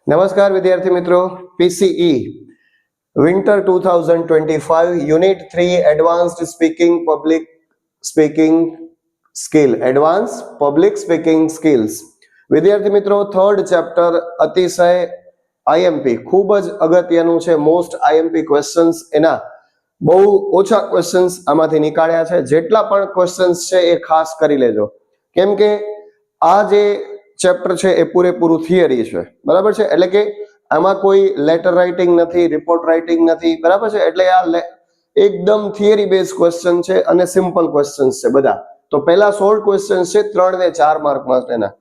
નમસ્કાર વિદ્યાર્થી મિત્રો, PCE winter 2025 unit 3 advanced speaking public speaking skills વિદ્યાર્થી મિત્રો, થર્ડ ચેપ્ટર અતિશય આઈએમપી ખૂબ જ અગત્યનું છે. મોસ્ટ આઈએમપી ક્વેશ્ચન્સ એના બહુ ઓછા ક્વેશ્ચન્સ આમાંથી નીકાળ્યા છે. જેટલા પણ ક્વેશ્ચન્સ છે એ ખાસ કરી લેજો, કેમ કે આ જે ચેપ્ટર છે એ પૂરેપૂરું થિયરી છે, બરાબર છે. એટલે કે આમાં કોઈ લેટર રાઇટિંગ નથી, રિપોર્ટ રાઇટિંગ નથી, બરાબર છે. એટલે આ એકદમ થિયરી બેઝ ક્વેશ્ચન છે અને સિમ્પલ ક્વેશ્ચન્સ છે બધા. તો પહેલા 16 ક્વેશ્ચન છે 3 ને 4 માર્ક માટેના.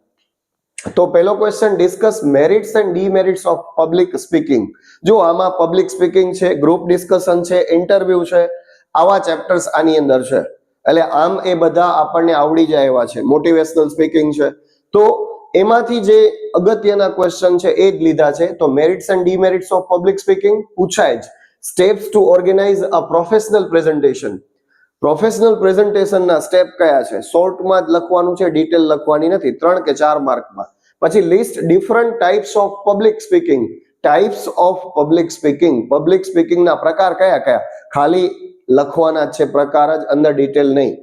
તો પહેલો question, discuss merits and demerits of public speaking. જો આમાં પબ્લિક સ્પીકિંગ છે, ગ્રુપ ડિસ્કશન છે, ઇન્ટરવ્યુ છે, આવા ચેપ્ટર્સ આની અંદર છે. એટલે આમ એ બધા આપણને આવડી જાય એવા છે. મોટિવેશનલ સ્પીકિંગ છે, તો એમાંથી જે અગત્યના ક્વેશ્ચન છે એ જ લીધા છે. તો merits and demerits of public speaking પૂછાય જ. Steps to organise a professional presentation. Professional પ્રેઝન્ટેશનના સ્ટેપ કયા છે? શોર્ટમાં જ લખવાનું છે, ડિટેલ લખવાની નથી, 3 કે 4 માર્કમાં. પછી list different types of public speaking. Types of public speaking, public સ્પીકિંગના પ્રકાર કયા કયા, ખાલી લખવાના જ છે પ્રકાર જ, અંદર ડિટેલ નહીં.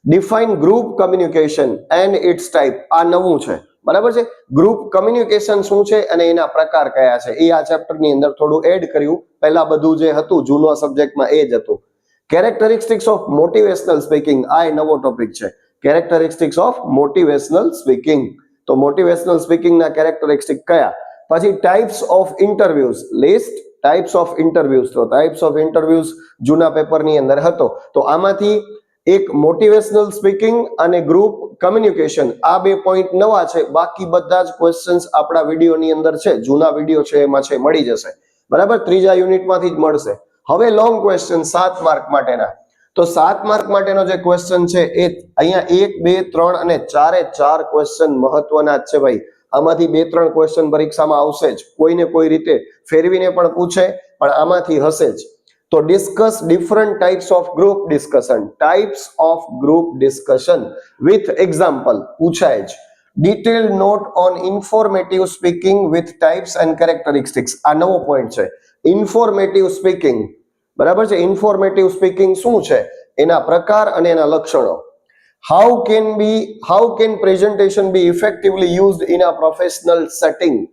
Define group communication and its type, આ નવું છે, બરાબર છે. ગ્રુપ કમ્યુનિકેશન શું છે અને એના પ્રકાર કયા છે એ આ ચેપ્ટરની અંદર થોડું એડ કર્યું. પહેલા બધું જે હતું જૂનો સબ્જેક્ટમાં એ જ હતું. કેરેક્ટરિસ્ટિક્સ ઓફ મોટિવેશનલ સ્પીકિંગ, આ નવો ટોપિક છે. Characteristics of motivational speaking. તો મોટિવેશનલ સ્પીકિંગના કેરેક્ટરિસ્ટિક કયા. પછી types of interviews, list types of interviews. તો ટાઈપ્સ ઓફ ઇન્ટરવ્યુઝ જૂના પેપરની અંદર હતો. તો આમાંથી એક મોટિવેશનલ સ્પીકિંગ અને ગ્રુપ કમ્યુનિકેશન, આ 2 પોઈન્ટ નવા છે. બાકી બધા જ ક્વેશ્ચન્સ આપણા વિડીયોની અંદર છે, જૂના વિડીયો છે એમાં છે, મળી જશે, બરાબર. ત્રીજા યુનિટમાંથી જ મળશે. હવે લોંગ ક્વેશ્ચન 7 માર્ક માટેના. તો 7 માર્ક માટેનો જે ક્વેશ્ચન છે એ અહીંયા 1, 2, 3 અને 4 ક્વેશ્ચન મહત્વના જ છે ભાઈ. આમાંથી 2-3 ક્વેશ્ચન પરીક્ષામાં આવશે જ, કોઈને કોઈ રીતે ફેરવીને પણ પૂછે, પણ આમાંથી હશે જ. તો discuss different types of group discussion. Types of group discussion with example પૂછાય જ. Detailed note on informative speaking with types and characteristics, આ નવો પોઈન્ટ છે. ઇન્ફોર્મેટિવ સ્પીકિંગ, બરાબર છે. ઇન્ફોર્મેટિવ સ્પીકિંગ શું છે, એના પ્રકાર અને એના લક્ષણો. How can presentation be effectively used in a professional setting.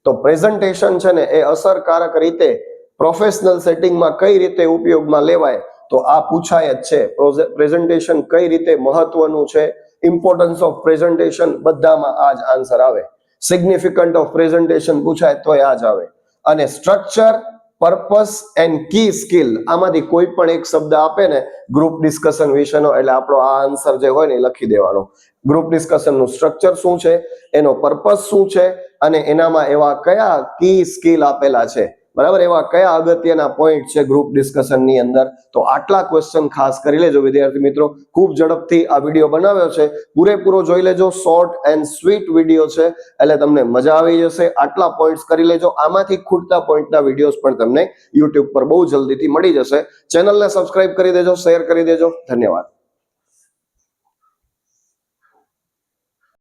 તો પ્રેઝન્ટેશન છે ને એ અસરકારક રીતે પ્રોફેશનલ સેટિંગમાં કઈ રીતે ઉપયોગમાં લેવાય, તો આ પૂછાય જ છે. પ્રેઝન્ટેશન કઈ રીતે મહત્વનું છે, ઇમ્પોર્ટન્સ ઓફ પ્રેઝન્ટેશન, બધામાં આ જ આન્સર આવે. સિગ્નિફિકન્ટ ઓફ પ્રેઝન્ટેશન પૂછાય તોય આ જ આવે. અને structure, purpose and key skill, આમાંથી કોઈ પણ એક શબ્દ આપે ને ગ્રુપ ડિસ્કશન વિશેનો, એટલે આપણો આ આન્સર જે હોય ને એ લખી દેવાનો. ગ્રુપ ડિસ્કશનનું સ્ટ્રક્ચર શું છે, એનો પર્પસ શું છે, અને એનામાં એવા કયા કી સ્કિલ આપેલા છે, બરાબર, એવા કયા અગત્યના પોઈન્ટ છે ગ્રુપ ડિસ્કશનની અંદર. તો આટલા ક્વેશ્ચન ખાસ કરી લેજો વિદ્યાર્થી મિત્રો. ખૂબ ઝડપથી આ વિડીયો બનાવ્યો છે, પૂરેપૂરો જોઈ લેજો. શોર્ટ એન્ડ સ્વીટ વિડીયો છે, એટલે તમને મજા આવી જશે. આટલા પોઈન્ટ્સ કરી લેજો. આમાંથી ખૂટતા પોઈન્ટના વિડીયોઝ પણ તમને યુટ્યુબ પર બહુ જલ્દીથી મળી જશે. ચેનલને સબસ્ક્રાઇબ કરી દેજો, શેર કરી દેજો. ધન્યવાદ.